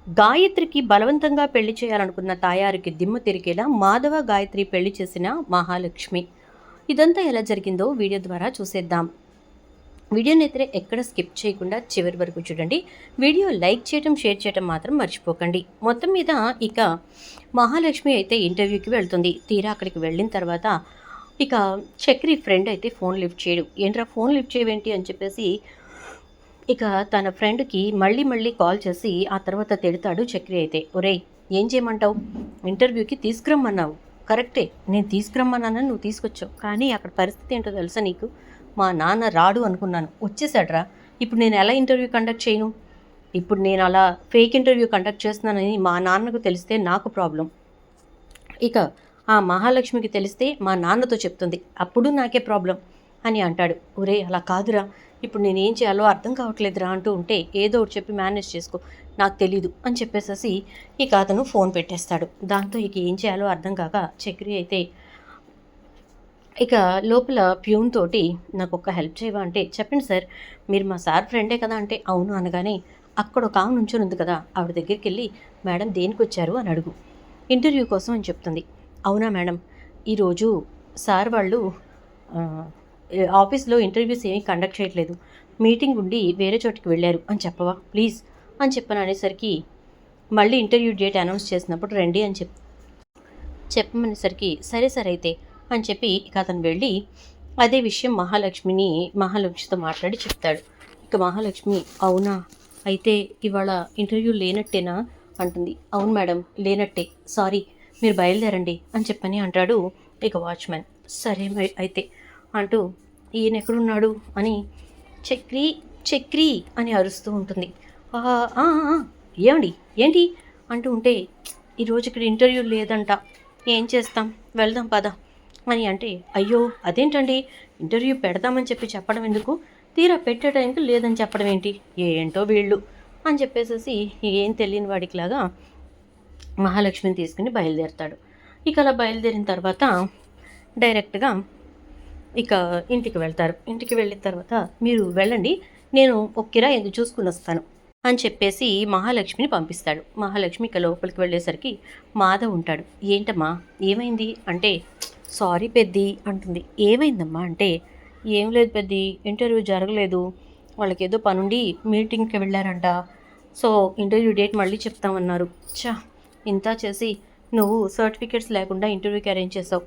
గాయత్రికి బలవంతంగా పెళ్లి చేయాలనుకున్న తాయారికి దిమ్మ తిరిగేలా మాధవ గాయత్రి పెళ్లి చేసిన మహాలక్ష్మి. ఇదంతా ఎలా జరిగిందో వీడియో ద్వారా చూసేద్దాం. వీడియోని అయితే ఎక్కడ స్కిప్ చేయకుండా చివరి వరకు చూడండి. వీడియో లైక్ చేయడం, షేర్ చేయడం మాత్రం మర్చిపోకండి. మొత్తం మీద ఇక మహాలక్ష్మి అయితే ఇంటర్వ్యూకి వెళ్తుంది. తీరా అక్కడికి వెళ్ళిన తర్వాత ఇక చక్రి ఫ్రెండ్ అయితే ఫోన్ లిఫ్ట్ చేయడు. ఏంట్రా ఫోన్ లిఫ్ట్ చేయవేంటి అని చెప్పేసి ఇక తన ఫ్రెండ్కి మళ్ళీ మళ్ళీ కాల్ చేసి ఆ తర్వాత తిడతాడు చక్రి అయితే. ఒరేయ్, ఏం చేయమంటావు? ఇంటర్వ్యూకి తీసుకురమ్మన్నావు, కరెక్టే, నేను తీసుకురమ్మన్నానని నువ్వు తీసుకొచ్చావు, కానీ అక్కడ పరిస్థితి ఏంటో తెలుసా నీకు? మా నాన్న రాడు అనుకున్నాను, వచ్చేసాడ్రా. ఇప్పుడు నేను ఎలా ఇంటర్వ్యూ కండక్ట్ చేయను? ఇప్పుడు నేను అలా ఫేక్ ఇంటర్వ్యూ కండక్ట్ చేస్తున్నానని మా నాన్నకు తెలిస్తే నాకు ప్రాబ్లం. ఇక ఆ మహాలక్ష్మికి తెలిస్తే మా నాన్నతో చెప్తుంది, అప్పుడు నాకే ప్రాబ్లం అని అంటాడు. ఒరే అలా కాదురా, ఇప్పుడు నేనేం చేయాలో అర్థం కావట్లేదురా అంటూ ఉంటే, ఏదో ఒకటి చెప్పి మేనేజ్ చేసుకో, నాకు తెలీదు అని చెప్పేసేసి ఇక అతను ఫోన్ పెట్టేస్తాడు. దాంతో ఇక ఏం చేయాలో అర్థం కాక చక్రి అయితే ఇక లోపల ప్యూన్ తోటి నాకు ఒక హెల్ప్ చేయవా అంటే, చెప్పండి సార్, మీరు మా సార్ ఫ్రెండే కదా అంటే, అవును అనగానే అక్కడ ఒక ఆమె నుంచొని ఉంది కదా, ఆవిడ దగ్గరికి వెళ్ళి మేడం దేనికి వచ్చారు అని అడుగు, ఇంటర్వ్యూ కోసం అని చెప్తుంది. అవునా మేడం, ఈరోజు సార్ వాళ్ళు ఆఫీస్లో ఇంటర్వ్యూస్ ఏమీ కండక్ట్ చేయట్లేదు, మీటింగ్ ఉండి వేరే చోటికి వెళ్ళారు అని చెప్పవా ప్లీజ్ అని చెప్పను అనేసరికి, మళ్ళీ ఇంటర్వ్యూ డేట్ అనౌన్స్ చేసినప్పుడు రండి అని చెప్పమనేసరికి సరే సరే అయితే అని చెప్పి ఇక అతను వెళ్ళి అదే విషయం మహాలక్ష్మితో మాట్లాడి చెప్తాడు. ఇక మహాలక్ష్మి అవునా, అయితే ఇవాళ ఇంటర్వ్యూ లేనట్టేనా అంటుంది. అవును మేడం లేనట్టే, సారీ, మీరు బయలుదేరండి అని చెప్పని అంటాడు ఇక వాచ్మెన్. సరే అయితే అంటూ ఈయన ఎక్కడున్నాడు అని చక్రి చక్రి అని అరుస్తూ ఉంటుంది. ఏమండి ఏంటి అంటూ ఉంటే, ఈరోజు ఇక్కడ ఇంటర్వ్యూ లేదంట, ఏం చేస్తాం, వెళ్దాం పద అని అంటే, అయ్యో అదేంటండి, ఇంటర్వ్యూ పెడదామని చెప్పి చెప్పడం ఎందుకు, తీరా పెట్టే టైంకి లేదని చెప్పడం ఏంటి, ఏంటో వీళ్ళు అని చెప్పేసేసి ఏం తెలియని వాడికిలాగా మహాలక్ష్మిని తీసుకుని బయలుదేరుతాడు. ఇక అలా బయలుదేరిన తర్వాత డైరెక్ట్గా ఇక ఇంటికి వెళ్తారు. ఇంటికి వెళ్ళిన తర్వాత మీరు వెళ్ళండి, నేను ఒక కిరాయి ఎందుకు చూసుకుని వస్తాను అని చెప్పేసి మహాలక్ష్మిని పంపిస్తాడు. మహాలక్ష్మి ఇక లోపలికి వెళ్ళేసరికి మాధవ్ ఉంటాడు. ఏంటమ్మా ఏమైంది అంటే, సారీ పెద్ది అంటుంది. ఏమైందమ్మా అంటే, ఏం లేదు పెద్ది, ఇంటర్వ్యూ జరగలేదు, వాళ్ళకి ఏదో పనుండి మీటింగ్కి వెళ్ళారంట, సో ఇంటర్వ్యూ డేట్ మళ్ళీ చెప్తామన్నారు. ఇంత చేసి నువ్వు సర్టిఫికేట్స్ లేకుండా ఇంటర్వ్యూకి అరేంజ్ చేసావు,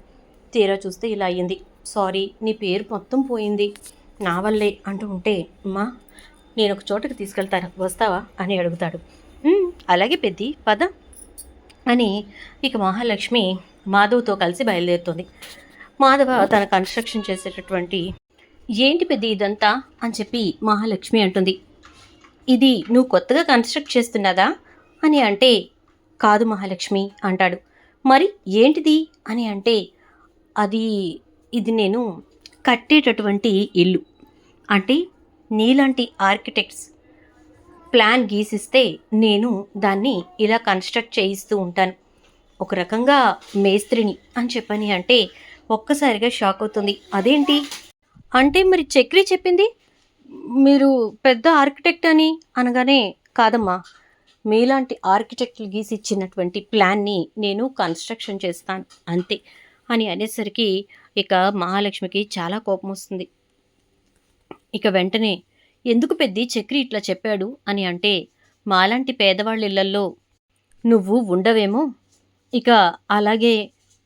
తీరా చూస్తే ఇలా అయ్యింది, సారీ, నీ పేరు మొత్తం పోయింది నా వల్లే అంటూ ఉంటే, అమ్మా నేను ఒక చోటకి తీసుకెళ్తాను వస్తావా అని అడుగుతాడు. అలాగే పెద్ది పద అని ఇక మహాలక్ష్మి మాధవ్తో కలిసి బయలుదేరుతుంది. మాధవ తన కన్స్ట్రక్షన్ చేసేటటువంటి, ఏంటి పెద్ది ఇదంతా అని చెప్పి మహాలక్ష్మి అంటుంది. ఇది నువ్వు కొత్తగా కన్స్ట్రక్ట్ చేస్తున్నదా అని అంటే, కాదు మహాలక్ష్మి అంటాడు. మరి ఏంటిది అని అంటే, ఇది నేను కట్టేటటువంటి ఇల్లు, అంటే నీలాంటి ఆర్కిటెక్ట్స్ ప్లాన్ గీసిస్తే నేను దాన్ని ఇలా కన్స్ట్రక్ట్ చేయిస్తూ ఉంటాను, ఒక రకంగా మేస్త్రిని అని చెప్పని అంటే ఒక్కసారిగా షాక్ అవుతుంది. అదేంటి అంటే, మరి చక్రి చెప్పింది మీరు పెద్ద ఆర్కిటెక్ట్ అని అనగానే, కాదమ్మా, మీలాంటి ఆర్కిటెక్ట్లు గీసిచ్చినటువంటి ప్లాన్ని నేను కన్స్ట్రక్షన్ చేస్తాను అంతే అని అనేసరికి ఇక మహాలక్ష్మికి చాలా కోపం వస్తుంది. ఇక వెంటనే, ఎందుకు పెద్ది చక్రి ఇట్లా చెప్పాడు అని అంటే, మాలాంటి పేదవాళ్ళ ఇళ్లల్లో నువ్వు ఉండవేమో, ఇక అలాగే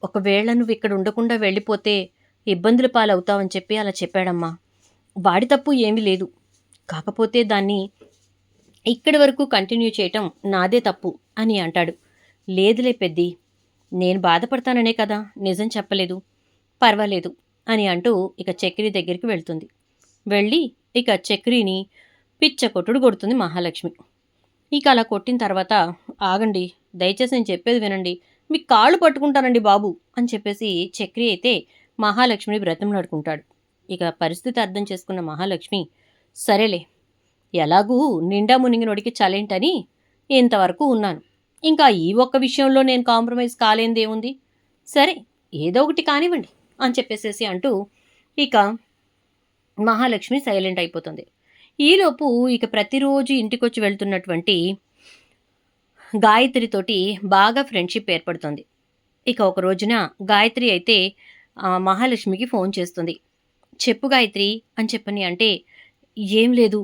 ఒకవేళ నువ్వు ఇక్కడ ఉండకుండా వెళ్ళిపోతే ఇబ్బందుల పాలవుతావని చెప్పి అలా చెప్పాడమ్మా, వాడి తప్పు ఏమీ లేదు, కాకపోతే దాన్ని ఇక్కడి వరకు కంటిన్యూ చేయటం నాదే తప్పు అని అంటాడు. లేదులే పెద్ది, నేను బాధపడతాననే కదా నిజం చెప్పలేదు, పర్వాలేదు అని అంటూ ఇక చక్రి దగ్గరికి వెళ్తుంది. వెళ్ళి ఇక చక్రిని పిచ్చ కొట్టుడు కొడుతుంది మహాలక్ష్మి. ఇక అలా కొట్టిన తర్వాత, ఆగండి దయచేసి నేను చెప్పేది వినండి, మీ కాళ్ళు పట్టుకుంటానండి బాబు అని చెప్పేసి చక్రి అయితే మహాలక్ష్మిని బ్రతిమలాడుకుంటాడు. ఇక పరిస్థితి అర్థం చేసుకున్న మహాలక్ష్మి, సరేలే ఎలాగూ నిండా మునిగినోడికి చలేంటని ఇంతవరకు ఉన్నాను, ఇంకా ఈ ఒక్క విషయంలో నేను కాంప్రమైజ్ కాలేందేముంది, సరే ఏదో ఒకటి కానివ్వండి అని చెప్పేసేసి అంటూ ఇక మహాలక్ష్మి సైలెంట్ అయిపోతుంది. ఈలోపు ఇక ప్రతిరోజు ఇంటికొచ్చి వెళ్తున్నటువంటి గాయత్రితోటి బాగా ఫ్రెండ్షిప్ ఏర్పడుతుంది. ఇక ఒక రోజున గాయత్రి అయితే మహాలక్ష్మికి ఫోన్ చేస్తుంది. చెప్పు గాయత్రి అని చెప్పని అంటే, ఏం లేదు,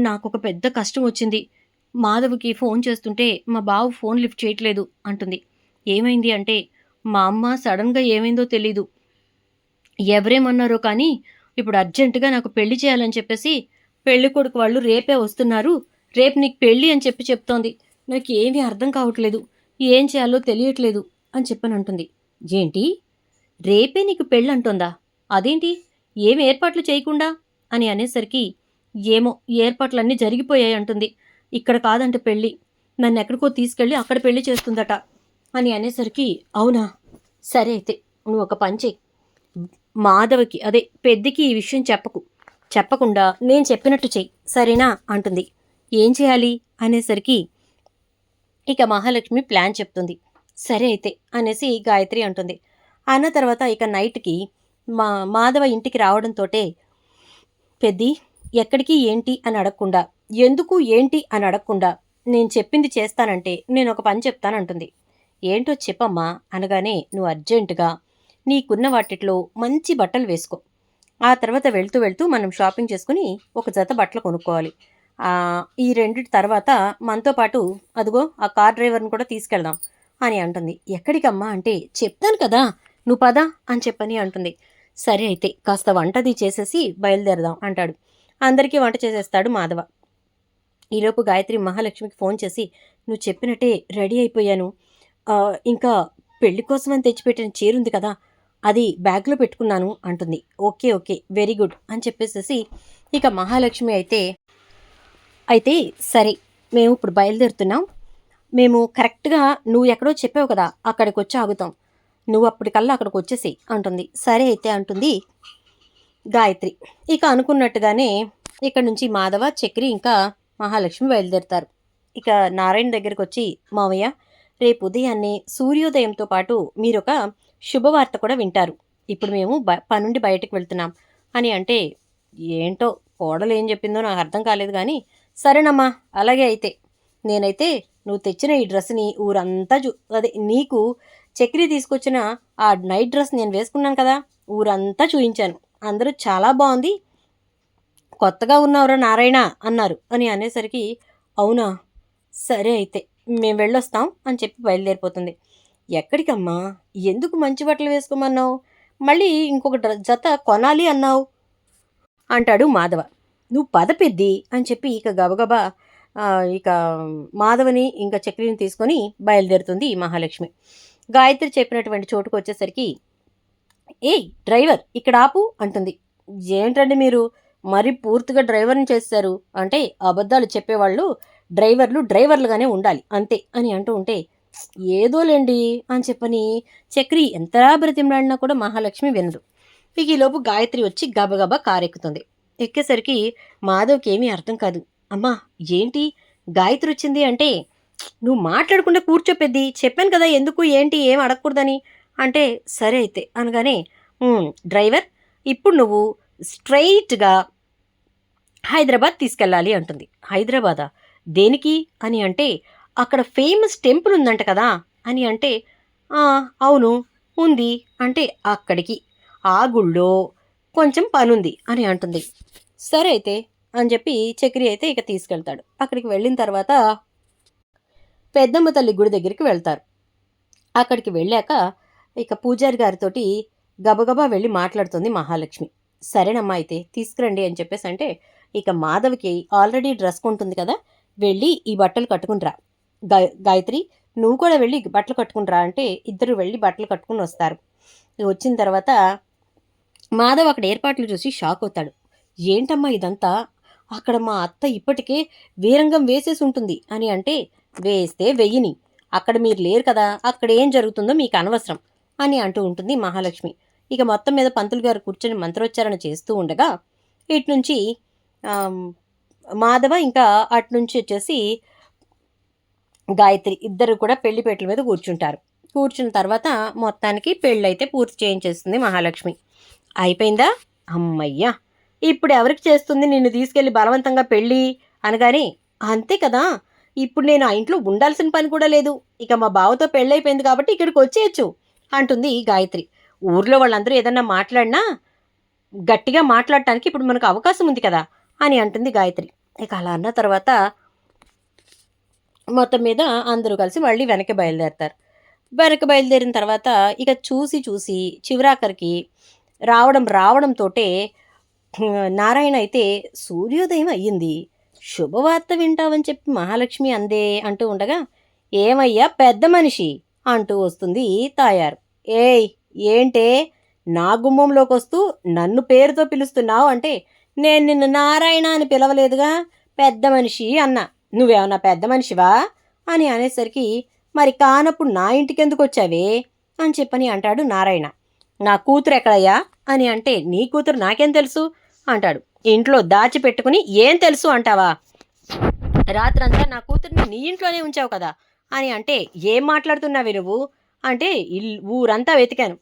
నాకొక పెద్ద కష్టం వచ్చింది. మాధవ్‌కి ఫోన్ చేస్తుంటే మా బావ ఫోన్ లిఫ్ట్ చేయట్లేదు అంటుంది. ఏమైంది అంటే, మా అమ్మ సడెన్‌గా ఏమైందో తెలీదు. ఎవరేమన్నారో కానీ ఇప్పుడు అర్జెంట్‌గా నాకు పెళ్లి చేయాలని చెప్పేసి పెళ్ళికొడుకు వాళ్ళు రేపే వస్తున్నారు. రేపు నీకు పెళ్లి అని చెప్పి చెప్తోంది. నాకేమీ అర్థం కావట్లేదు. ఏం చేయాలో తెలియట్లేదు అని చెప్పనంటుంది. ఏంటి? రేపే నీకు పెళ్ళంటోందా? అదేంటి? ఏం ఏర్పాట్లు చేయకుండా అని అనేసరికి, ఏమో ఏర్పాట్లన్నీ జరిగిపోయాయి అంటుంది. ఇక్కడ కాదంట పెళ్లి. నన్నెక్కడికో తీసుకెళ్ళి అక్కడ పెళ్లి చేస్తుందట అని అనేసరికి, అవునా? సరే అయితే నువ్వు ఒక పని చెయ్యి. మాధవకి అదే పెద్దికి ఈ విషయం చెప్పకు. చెప్పకుండా నేను చెప్పినట్టు చెయ్యి. సరేనా అంటుంది. ఏం చేయాలి అనేసరికి ఇక మహాలక్ష్మి ప్లాన్ చెప్తుంది. సరే అయితే అనేసి గాయత్రి అంటుంది. అన్న తర్వాత ఇక నైట్‌కి మాధవ ఇంటికి రావడంతోటే పెద్ది ఎక్కడికి ఏంటి అని అడగకుండా, ఎందుకు ఏంటి అని అడగకుండా నేను చెప్పింది చేస్తానంటే నేనొక పని చెప్తానంటుంది. ఏంటో చెప్పమ్మా అనగానే, నువ్వు అర్జెంటుగా నీకున్న వాటిట్లో మంచి బట్టలు వేసుకో. ఆ తర్వాత వెళ్తూ వెళ్తూ మనం షాపింగ్ చేసుకుని ఒక జత బట్టలు కొనుక్కోవాలి. ఈ రెండిటి తర్వాత మనతో పాటు అదిగో ఆ కార్ డ్రైవర్‌ని కూడా తీసుకెళ్దాం అని అంటుంది. ఎక్కడికమ్మా అంటే, చెప్తాను కదా నువ్వు పద అని చెప్పని అంటుంది. సరే అయితే కాస్త వంటది చేసేసి బయలుదేరదాం అంటాడు. అందరికీ వంట చేసేస్తాడు మాధవ. ఈలోపు గాయత్రి మహాలక్ష్మికి ఫోన్ చేసి, నువ్వు చెప్పినట్టే రెడీ అయిపోయాను. ఇంకా పెళ్లి కోసమని తెచ్చిపెట్టిన చీరుంది కదా, అది బ్యాగ్‌లో పెట్టుకున్నాను అంటుంది. ఓకే ఓకే వెరీ గుడ్ అని చెప్పేసేసి ఇక మహాలక్ష్మి అయితే సరే మేము ఇప్పుడు బయలుదేరుతున్నాం. మేము కరెక్ట్‌గా నువ్వు ఎక్కడో చెప్పావు కదా, అక్కడికొచ్చి ఆగుతాం. నువ్వు అప్పటికల్లా అక్కడికొచ్చేసేయి అంటుంది. సరే అయితే అంటుంది గాయత్రి. ఇక అనుకున్నట్టుగానే ఇక్కడి నుంచి మాధవ, చక్రి ఇంకా మహాలక్ష్మి బయలుదేరుతారు. ఇక నారాయణ దగ్గరికొచ్చి, మావయ్య రేపు ఉదయాన్నే సూర్యోదయంతో పాటు మీరొక శుభవార్త కూడా వింటారు. ఇప్పుడు మేము పనుండి బయటకు వెళ్తున్నాం అని అంటే, ఏంటో కోడలు ఏం చెప్పిందో నాకు అర్థం కాలేదు కానీ, సరేనమ్మా అలాగే అయితే. నేనైతే నువ్వు తెచ్చిన ఈ డ్రెస్ని ఊరంతా అదే నీకు చక్రి తీసుకొచ్చిన ఆ నైట్ డ్రెస్ నేను వేసుకున్నాను కదా, ఊరంతా చూయించాను. అందరూ చాలా బాగుంది, కొత్తగా ఉన్నావురా నారాయణ అన్నారు అని అనేసరికి, అవునా సరే అయితే మేము వెళ్ళొస్తాం అని చెప్పి బయలుదేరిపోతుంది. ఎక్కడికమ్మా? ఎందుకు మంచి బట్టలు వేసుకోమన్నావు? మళ్ళీ ఇంకొక జత కొనాలి అన్నావు అంటాడు మాధవ. నువ్వు పద పెద్ది అని చెప్పి ఇక గబగబా ఇక మాధవని ఇంకా చక్రిని తీసుకొని బయలుదేరుతుంది మహాలక్ష్మి. గాయత్రి చెప్పినటువంటి చోటుకు వచ్చేసరికి, ఏయ్ డ్రైవర్ ఇక్కడ ఆపు అంటుంది. ఏంటండి మీరు మరి పూర్తిగా డ్రైవర్ని చేశారు అంటే, అబద్ధాలు చెప్పేవాళ్ళు డ్రైవర్లుగానే ఉండాలి అంతే అని అంటూ ఉంటే, ఏదోలేండి అని చెప్పని చక్రి ఎంతలా బ్రతిమలాడినా కూడా మహాలక్ష్మి వినదు. ఇక ఈలోపు గాయత్రి వచ్చి గబగబా కారెక్కుతుంది. ఎక్కేసరికి మాధవ్కి ఏమీ అర్థం కాదు. అమ్మా ఏంటి గాయత్రి వచ్చింది అంటే, నువ్వు మాట్లాడకుండా కూర్చోపెద్ది, చెప్పాను కదా ఎందుకు ఏంటి ఏం అడగకూడదని అంటే, సరే అయితే అనగానే, డ్రైవర్ ఇప్పుడు నువ్వు స్ట్రైట్గా హైదరాబాద్ తీసుకెళ్ళాలి అంటుంది. హైదరాబాదా? దేనికి అని అంటే, అక్కడ ఫేమస్ టెంపుల్ ఉందంట కదా అని అంటే, అవును ఉంది అంటే, అక్కడికి ఆ గుళ్ళో కొంచెం పనుంది అని అంటుంది. సరే అయితే అని చెప్పి చక్రి అయితే ఇక తీసుకెళ్తాడు. అక్కడికి వెళ్ళిన తర్వాత పెద్దమ్మ తల్లి గుడి దగ్గరికి వెళ్తారు. అక్కడికి వెళ్ళాక ఇక పూజారి గారితోటి గబగబా వెళ్ళి మాట్లాడుతుంది మహాలక్ష్మి. సరేనమ్మా అయితే తీసుకురండి అని చెప్పేసి అంటే, ఇక మాధవ్కి ఆల్రెడీ డ్రెస్ కొంటుంది కదా, వెళ్ళి ఈ బట్టలు కట్టుకునిరా. గాయత్రి నువ్వు కూడా వెళ్ళి బట్టలు కట్టుకునిరా అంటే, ఇద్దరు వెళ్ళి బట్టలు కట్టుకుని వస్తారు. వచ్చిన తర్వాత మాధవ్ అక్కడ ఏర్పాట్లు చూసి షాక్ అవుతాడు. ఏంటమ్మా ఇదంతా, అక్కడ మా అత్త ఇప్పటికే వీరంగం వేసేసి ఉంటుంది అని అంటే, వేస్తే వెయ్యిని, అక్కడ మీరు లేరు కదా, అక్కడ ఏం జరుగుతుందో మీకు అనవసరం అని అంటూ ఉంటుంది మహాలక్ష్మి. ఇక మొత్తం మీద పంతులు గారు కూర్చొని మంత్రోచ్చారణ చేస్తూ ఉండగా ఇటు నుంచి మాధవ ఇంకా అటు నుంచి వచ్చేసి గాయత్రి ఇద్దరు కూడా పెళ్లిపేటల మీద కూర్చుంటారు. కూర్చున్న తర్వాత మొత్తానికి పెళ్ళైతే పూర్తి చేయించేస్తుంది మహాలక్ష్మి. అయిపోయిందా? అమ్మయ్యా, ఇప్పుడు ఎవరికి చేస్తుంది నిన్ను తీసుకెళ్ళి బలవంతంగా పెళ్ళి అనగానే, అంతే కదా, ఇప్పుడు నేను ఆ ఇంట్లో ఉండాల్సిన పని కూడా లేదు. ఇక మా బావతో పెళ్ళైపోయింది కాబట్టి ఇక్కడికి వచ్చేయచ్చు అంటుంది గాయత్రి. ఊర్లో వాళ్ళందరూ ఏదన్నా మాట్లాడినా గట్టిగా మాట్లాడటానికి ఇప్పుడు మనకు అవకాశం ఉంది కదా అని అంటుంది గాయత్రి. ఇక అలా అన్న తర్వాత మొత్తం మీద అందరూ కలిసి మళ్ళీ వెనక్కి బయలుదేరతారు. వెనక్కి బయలుదేరిన తర్వాత ఇక చూసి చూసి చివరాఖరికి రావడంతోటే నారాయణ అయితే సూర్యోదయం అయ్యింది, శుభవార్త వింటావని చెప్పి మహాలక్ష్మి అందే అంటూ ఉండగా, ఏమయ్యా పెద్ద మనిషి అంటూ వస్తుంది తాయారు. ఏయ్ ఏంటే నా గుమ్మంలోకి వస్తూ నన్ను పేరుతో పిలుస్తున్నావు అంటే, నేను నిన్ను నారాయణ అని పిలవలేదుగా, పెద్ద మనిషి అన్నా. నువ్వేమన్నా పెద్ద మనిషివా అని అనేసరికి, మరి కానప్పుడు నా ఇంటికెందుకు వచ్చావే అని చెప్పని అంటాడు నారాయణ. నా కూతురు ఎక్కడయ్యా అని అంటే, నీ కూతురు నాకేం తెలుసు అంటాడు. ఇంట్లో దాచిపెట్టుకుని ఏం తెలుసు అంటావా, రాత్రంతా నా కూతుర్ని నీ ఇంట్లోనే ఉంచావు కదా అని అంటే, ఏం మాట్లాడుతున్నావి నువ్వు అంటే, ఊరంతా వెతికాను,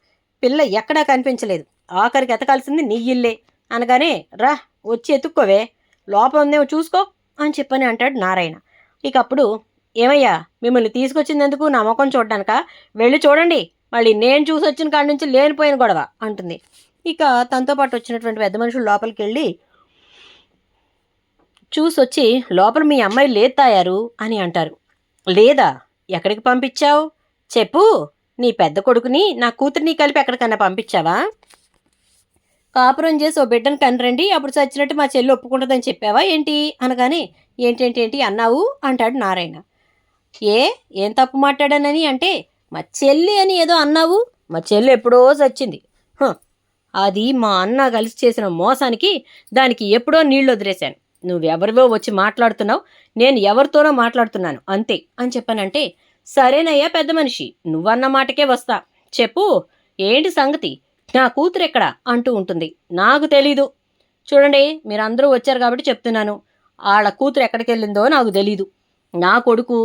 పిల్ల ఎక్కడా కనిపించలేదు, ఆఖరికి ఎతకాల్సింది నీ ఇల్లే అనగానే, రా వచ్చి ఎత్తుక్కోవే, లోపల ఉందేమో చూసుకో అని చెప్పని అంటాడు నారాయణ. ఇక అప్పుడు, ఏమయ్యా మిమ్మల్ని తీసుకొచ్చిందెందుకు, నా ముఖం చూడడానికా, వెళ్ళి చూడండి, మళ్ళీ నేను చూసి వచ్చిన కాడి నుంచి లేనిపోయిన గొడవ అంటుంది. ఇక తనతో పాటు వచ్చినటువంటి పెద్ద మనుషులు లోపలికి వెళ్ళి చూసొచ్చి, లోపల మీ అమ్మాయి లేదు తాయారు అని అంటారు. లేదా, ఎక్కడికి పంపించావు చెప్పు, నీ పెద్ద కొడుకుని నా కూతురిని కలిపి ఎక్కడికన్నా పంపించావా, కాపురం చేసి ఓ బిడ్డను కనరండి, అప్పుడు చచ్చినట్టు మా చెల్లి ఒప్పుకుంటుందని చెప్పావా ఏంటి అనగానే, ఏంటేంటి అన్నావు అంటాడు నారాయణ. ఏం తప్పు మాట్లాడానని అంటే, మా చెల్లి అని ఏదో అన్నావు, మా చెల్లి ఎప్పుడో చచ్చింది, అది మా అన్న కలిసి చేసిన మోసానికి దానికి ఎప్పుడో నీళ్ళు వదిలేశాను, నువ్వెవరివో వచ్చి మాట్లాడుతున్నావు, నేను ఎవరితోనో మాట్లాడుతున్నాను అంతే అని చెప్పానంటే, సరేనయ్యా పెద్ద మనిషి, నువ్వన్న మాటకే వస్తా, చెప్పు ఏంటి సంగతి, నా కూతురు ఎక్కడా అంటూ ఉంటుంది. నాకు తెలీదు, చూడండి మీరందరూ వచ్చారు కాబట్టి చెప్తున్నాను, వాళ్ళ కూతురు ఎక్కడికి వెళ్ళిందో నాకు తెలీదు, నా కొడుకు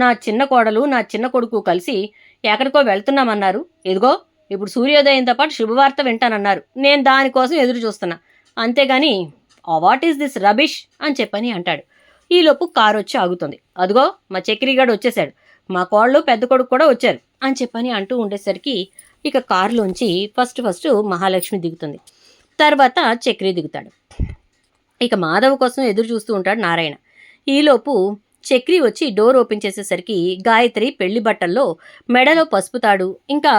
నా చిన్న కోడలు నా చిన్న కొడుకు కలిసి ఎక్కడికో వెళ్తున్నామన్నారు, ఇదిగో ఇప్పుడు సూర్యోదయంతో పాటు శుభవార్త వింటానన్నారు, నేను దానికోసం ఎదురు చూస్తున్నా, అంతేగాని వాట్ ఈస్ దిస్ రబిష్ అని చెప్పని అంటాడు. ఈలోపు కారు వచ్చి ఆగుతుంది. అదిగో మా చక్రిగాడు వచ్చేసాడు, మా కోళ్ళు పెద్ద కొడుకు కూడా వచ్చారు అని చెప్పని అంటూ ఉండేసరికి ఇక కారులోంచి ఫస్ట్ మహాలక్ష్మి దిగుతుంది, తర్వాత చక్రి దిగుతాడు. ఇక మాధవ్ కోసం ఎదురు చూస్తూ ఉంటాడు నారాయణ. ఈలోపు చక్రి వచ్చి డోర్ ఓపెన్ చేసేసరికి గాయత్రి పెళ్లి బట్టల్లో మెడలో పసుపు తాడు ఇంకా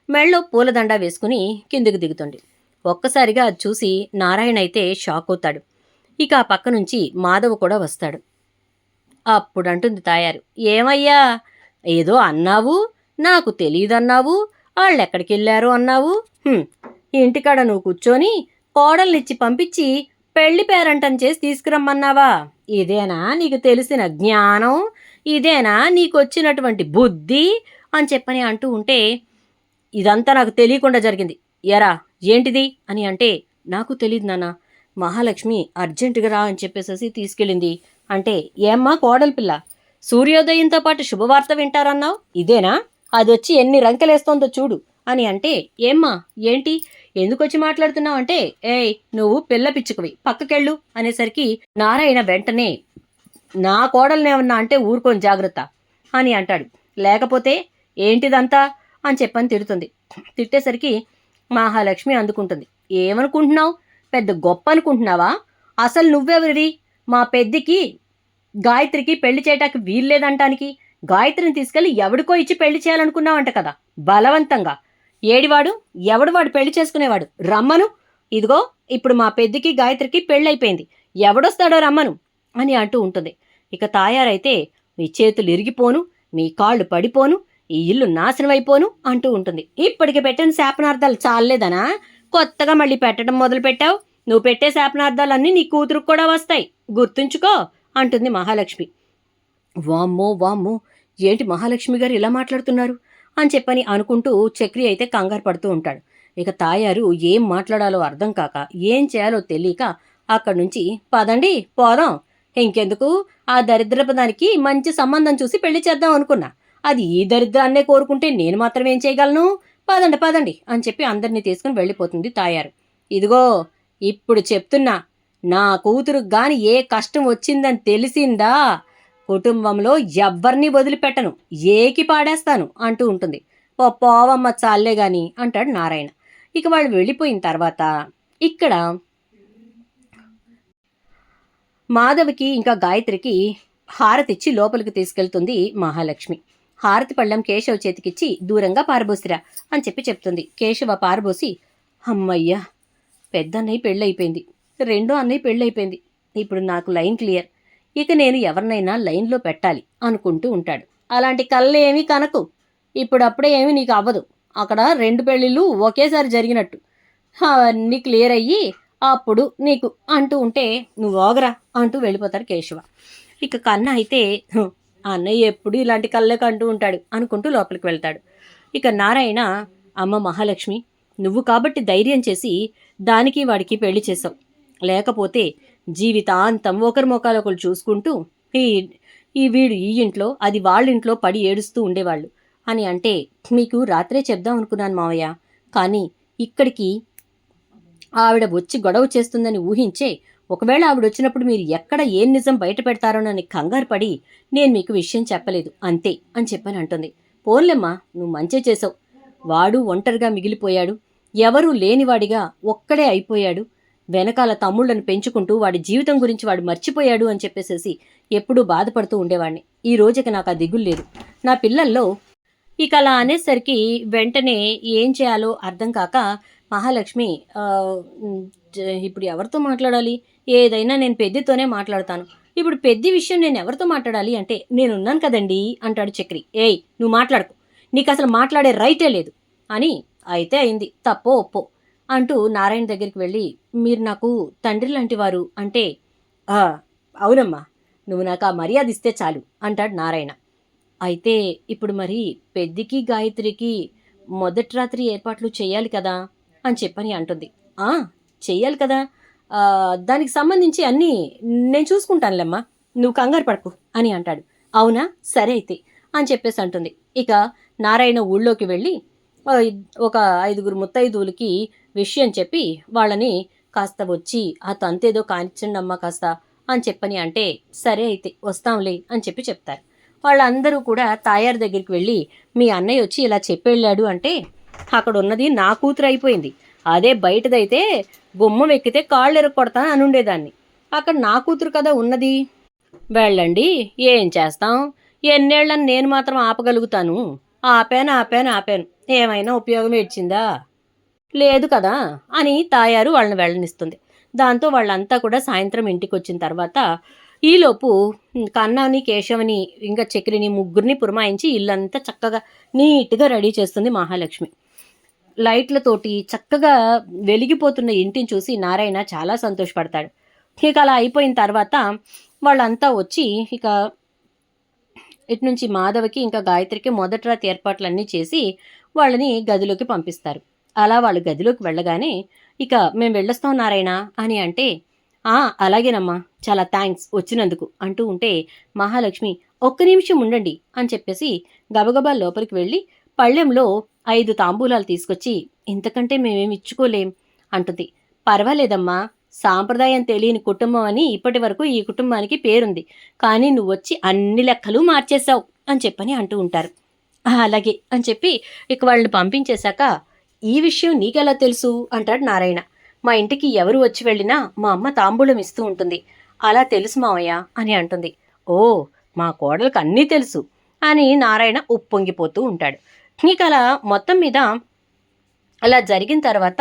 మెడలో పూలదండ వేసుకుని కిందికి దిగుతుంది. ఒక్కసారిగా చూసి నారాయణ అయితే షాక్ అవుతాడు. ఇక ఆ పక్క నుంచి మాధవ్ కూడా వస్తాడు. అప్పుడంటుంది తాయారు, ఏమయ్యా ఏదో అన్నావు, నాకు తెలియదన్నావు, వాళ్ళెక్కడికి వెళ్ళారు అన్నావు, ఇంటికాడ నువ్వు కూర్చొని కోడల్నిచ్చి పంపించి పెళ్లి పేరంటం చేసి తీసుకురమ్మన్నావా, ఇదేనా నీకు తెలిసిన జ్ఞానం, ఇదేనా నీకు వచ్చినటువంటి బుద్ధి అని చెప్పని అంటూ ఉంటే, ఇదంతా నాకు తెలియకుండా జరిగింది, ఎరా ఏంటిది అని అంటే, నాకు తెలియదు నాన్న, మహాలక్ష్మి అర్జెంటుగా రా అని చెప్పేసేసి తీసుకెళ్ళింది అంటే, ఏమ్మా కోడలి పిల్ల, సూర్యోదయంతో పాటు శుభవార్త వింటారన్నావు, ఇదేనా, అది వచ్చి ఎన్ని రంకెలేస్తోందో చూడు అని అంటే, ఏమ్మా ఏంటి ఎందుకు వచ్చి మాట్లాడుతున్నావు అంటే, ఏయ్ నువ్వు పిల్ల పిచ్చుకువి పక్కకెళ్ళు అనేసరికి నారాయణ వెంటనే, నా కోడలనేమన్నా అంటే ఊరుకొని జాగ్రత్త అని అంటాడు. లేకపోతే ఏంటిదంతా అని చెప్పని తిడుతుంది. తిట్టేసరికి మహాలక్ష్మి అందుకుంటుంది. ఏమనుకుంటున్నావు, పెద్ద గొప్ప అనుకుంటున్నావా, అసలు నువ్వెవరిది, మా పెద్దికి గాయత్రికి పెళ్లి చేయటానికి వీల్లేదంటానికి, గాయత్రిని తీసుకెళ్ళి ఎవడికో ఇచ్చి పెళ్లి చేయాలనుకున్నావంట కదా బలవంతంగా, ఏడివాడు ఎవడు వాడు పెళ్లి చేసుకునేవాడు, రమ్మను, ఇదిగో ఇప్పుడు మా పెద్దికి గాయత్రికి పెళ్ళైపోయింది, ఎవడొస్తాడో రమ్మను అని అంటూ ఉంటుంది. ఇక తాయారైతే, మీ చేతులు ఇరిగిపోను, మీ కాళ్ళు పడిపోను, ఈ ఇల్లు నాశనం అయిపోను అంటూ ఉంటుంది. ఇప్పటికి పెట్టిన శాపనార్థాలు చాలేదనా, కొత్తగా మళ్ళీ పెట్టడం మొదలు పెట్టావు, నువ్వు పెట్టే శాపనార్థాలన్నీ నీ కూతురుకు కూడా వస్తాయి, గుర్తుంచుకో అంటుంది మహాలక్ష్మి. వామ్మో వామ్మో, ఏంటి మహాలక్ష్మి గారు ఇలా మాట్లాడుతున్నారు అని చెప్పని అనుకుంటూ చక్రి అయితే కంగారు పడుతూ ఉంటాడు. ఇక తాయారు ఏం మాట్లాడాలో అర్థం కాక, ఏం చేయాలో తెలియక అక్కడి నుంచి, పదండి పోదాం, ఇంకెందుకు ఆ దరిద్రపు దానికి మంచి సంబంధం చూసి పెళ్లి చేద్దాం అనుకున్నా, అది ఈ దరిద్రాన్నే కోరుకుంటే నేను మాత్రం ఏం చేయగలను, పదండి పదండి అని చెప్పి అందరినీ తీసుకుని వెళ్ళిపోతుంది తాయారు. ఇదిగో ఇప్పుడు చెప్తున్నా, నా కూతురు గాని ఏ కష్టం వచ్చిందని తెలిసిందా, కుటుంబంలో ఎవ్వరిని వదిలిపెట్టను, ఏకి పాడేస్తాను అంటూ ఉంటుంది. పోవమ్మ చాలే గాని అంటాడు నారాయణ. ఇక వాళ్ళు వెళ్ళిపోయిన తర్వాత ఇక్కడ మాధవికి ఇంకా గాయత్రికి హారతిచ్చి లోపలికి తీసుకెళ్తుంది మహాలక్ష్మి. హారతి పళ్ళం కేశవ చేతికిచ్చి దూరంగా పారబోసిరా అని చెప్తుంది. కేశవ పారబోసి, అమ్మయ్యా పెద్దన్నయ్య పెళ్ళైపోయింది, రెండో అన్నయ్య పెళ్ళైపోయింది, ఇప్పుడు నాకు లైన్ క్లియర్, ఇక నేను ఎవరినైనా లైన్లో పెట్టాలి అనుకుంటూ ఉంటాడు. అలాంటి కళ్ళు ఏమీ కనకు, ఇప్పుడప్పుడే ఏమీ నీకు అవ్వదు, అక్కడ 2 పెళ్ళిళ్ళు ఒకేసారి జరిగినట్టు, అవన్నీ క్లియర్ అయ్యి అప్పుడు నీకు అంటూ ఉంటే నువ్వు ఓగరా అంటూ వెళ్ళిపోతారు కేశవ. ఇక కన్న అయితే అన్నయ్య ఎప్పుడు ఇలాంటి కళ్ళే కంటూ ఉంటాడు అనుకుంటూ లోపలికి వెళ్తాడు. ఇక నారాయణ, అమ్మ మహాలక్ష్మి, నువ్వు కాబట్టి ధైర్యం చేసి దానికి వాడికి పెళ్లి చేసావు, లేకపోతే జీవితాంతం ఒకరి మొక్కలు ఒకరు చూసుకుంటూ ఈ వీడు ఈ ఇంట్లో అది వాళ్ళ ఇంట్లో పడి ఏడుస్తూ ఉండేవాళ్ళు అని అంటే మీకు రాత్రే చెప్దాం అనుకున్నాను మావయ్య, కానీ ఇక్కడికి ఆవిడ వచ్చి గొడవ చేస్తుందని ఊహించే, ఒకవేళ ఆవిడ వచ్చినప్పుడు మీరు ఎక్కడ ఏం నిజం బయట పెడతారోనని కంగారు పడి నేను మీకు విషయం చెప్పలేదు అంతే అని చెప్పని అంటుంది. పోన్లేమ్మా, నువ్వు మంచే చేసావు, వాడు ఒంటరిగా మిగిలిపోయాడు, ఎవరూ లేనివాడిగా ఒక్కడే అయిపోయాడు, వెనకాల తమ్ముళ్లను పెంచుకుంటూ వాడి జీవితం గురించి వాడు మర్చిపోయాడు అని చెప్పేసేసి ఎప్పుడూ బాధపడుతూ ఉండేవాడిని. ఈ రోజుకి నాకు ఆ దిగులు లేదు. నా పిల్లల్లో ఇక అలా అనేసరికి వెంటనే ఏం చేయాలో అర్థం కాక మహాలక్ష్మి, ఇప్పుడు ఎవరితో మాట్లాడాలి, ఏదైనా నేను పెద్దితోనే మాట్లాడతాను, ఇప్పుడు పెద్ది విషయం నేను ఎవరితో మాట్లాడాలి అంటే నేనున్నాను కదండి అంటాడు చక్రి. ఏయ్ నువ్వు మాట్లాడుకో, నీకు అసలు మాట్లాడే రైటే లేదు అని. అయితే అయింది, తప్పో ఒప్పో అంటూ నారాయణ దగ్గరికి వెళ్ళి, మీరు నాకు తండ్రి లాంటి వారు అంటే, అవునమ్మా, నువ్వు నాకు ఆ మర్యాద ఇస్తే చాలు అంటాడు నారాయణ. అయితే ఇప్పుడు మరి పెద్దికి గాయత్రికి మొదటి రాత్రి ఏర్పాట్లు చేయాలి కదా అని చెప్పని అంటుంది. చెయ్యాలి కదా, దానికి సంబంధించి అన్నీ నేను చూసుకుంటానులేమ్మా, నువ్వు కంగారు పడకు అని అంటాడు. అవునా, సరే అయితే అని చెప్పేసి అంటుంది. ఇక నారాయణ ఊళ్ళోకి వెళ్ళి ఒక 5 ముత్తైదువులకి విషయం చెప్పి వాళ్ళని కాస్త వచ్చి ఆ తంతేదో కానిచ్చండి అమ్మా కాస్త అని చెప్పని అంటే, సరే అయితే వస్తాంలే అని చెప్తారు. వాళ్ళందరూ కూడా తాయారు దగ్గరికి వెళ్ళి, మీ అన్నయ్య వచ్చి ఇలా చెప్పెళ్ళాడు అంటే, అక్కడ ఉన్నది నా కూతురు అయిపోయింది, అదే బయటదైతే గుమ్మం ఎక్కితే కాళ్ళు ఎరగొడతా అని ఉండేదాన్ని, అక్కడ నా కూతురు కదా ఉన్నది, వెళ్ళండి ఏం చేస్తాం, ఎన్నేళ్ళని నేను మాత్రం ఆపగలుగుతాను, ఆపాను ఏమైనా ఉపయోగం ఇచ్చిందా, లేదు కదా అని తాయారు వాళ్ళని వెళ్ళనిస్తుంది. దాంతో వాళ్ళంతా కూడా సాయంత్రం ఇంటికి వచ్చిన తర్వాత ఈలోపు కన్నాని, కేశవని, ఇంకా చక్రిని ముగ్గురిని పురమాయించి ఇల్లంతా చక్కగా నీట్గా రెడీ చేస్తుంది మహాలక్ష్మి. లైట్లతోటి చక్కగా వెలిగిపోతున్న ఇంటిని చూసి నారాయణ చాలా సంతోషపడతాడు. ఇక అలా అయిపోయిన తర్వాత వాళ్ళంతా వచ్చి ఇక ఇటు నుంచి మాధవకి ఇంకా గాయత్రికి మొదటి రాత్రి ఏర్పాట్లన్నీ చేసి వాళ్ళని గదిలోకి పంపిస్తారు. అలా వాళ్ళు గదిలోకి వెళ్ళగానే ఇక మేము వెళ్ళొస్తాం నారాయణ అని అంటే, అలాగేనమ్మా, చాలా థ్యాంక్స్ వచ్చినందుకు అంటూ ఉంటే మహాలక్ష్మి, ఒక్క నిమిషం ఉండండి అని చెప్పేసి గబగబా లోపలికి వెళ్ళి పళ్ళెంలో 5 తాంబూలాలు తీసుకొచ్చి, ఇంతకంటే మేమేమి ఇచ్చుకోలేం అంటుంది. పర్వాలేదమ్మా, సాంప్రదాయం తెలియని కుటుంబం అని ఇప్పటి వరకు ఈ కుటుంబానికి పేరుంది, కానీ నువ్వు వచ్చి అన్ని లెక్కలు మార్చేశావు అని చెప్పని అంటూ ఉంటారు. అలాగే అని చెప్పి ఇక వాళ్ళని పంపించేశాక, ఈ విషయం నీకెలా తెలుసు అంటాడు నారాయణ. మా ఇంటికి ఎవరు వచ్చి వెళ్ళినా మా అమ్మ తాంబూలం ఇస్తూ ఉంటుంది, అలా తెలుసు మావయ్య అని అంటుంది. ఓ, మా కోడలకు అన్నీ తెలుసు అని నారాయణ ఉప్పొంగిపోతూ ఉంటాడు. ఇక అలా మొత్తం మీద అలా జరిగిన తర్వాత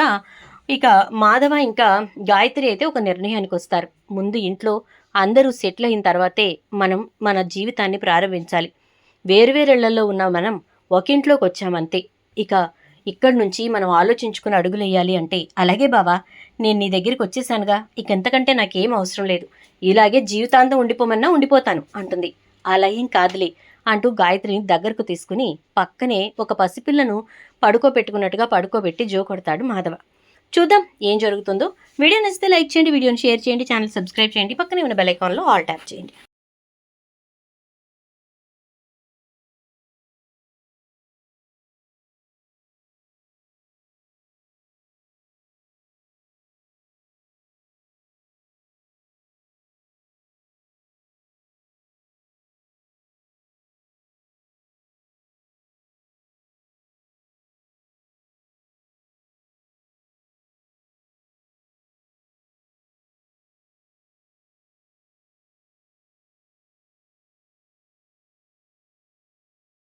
ఇక మాధవ ఇంకా గాయత్రి అయితే ఒక నిర్ణయానికి వస్తారు. ముందు ఇంట్లో అందరూ సెటిల్ అయిన తర్వాతే మనం మన జీవితాన్ని ప్రారంభించాలి. వేరువేరేళ్లలో ఉన్న మనం ఒక ఇంట్లోకి వచ్చామంతే, ఇక ఇక్కడి నుంచి మనం ఆలోచించుకుని అడుగులేయాలి అంటే, అలాగే బావా, నేను నీ దగ్గరికి వచ్చేసానుగా, ఇక ఎంతకంటే నాకేం అవసరం లేదు, ఇలాగే జీవితాంతం ఉండిపోమన్నా ఉండిపోతాను అంటుంది. అలా ఏం కాదులే అంటూ గాయత్రిని దగ్గరకు తీసుకుని పక్కనే ఒక పసిపిల్లను పడుకోబెట్టుకున్నట్టుగా పడుకోబెట్టి జో కొడతాడు మాధవ. చూద్దాం ఏం జరుగుతుందో. వీడియో నచ్చితే లైక్ చేయండి, వీడియోని షేర్ చేయండి, ఛానల్ సబ్స్క్రైబ్ చేయండి, పక్కనే ఉన్న బెల్ ఐకాన్లో ఆల్ ట్యాప్ చేయండి.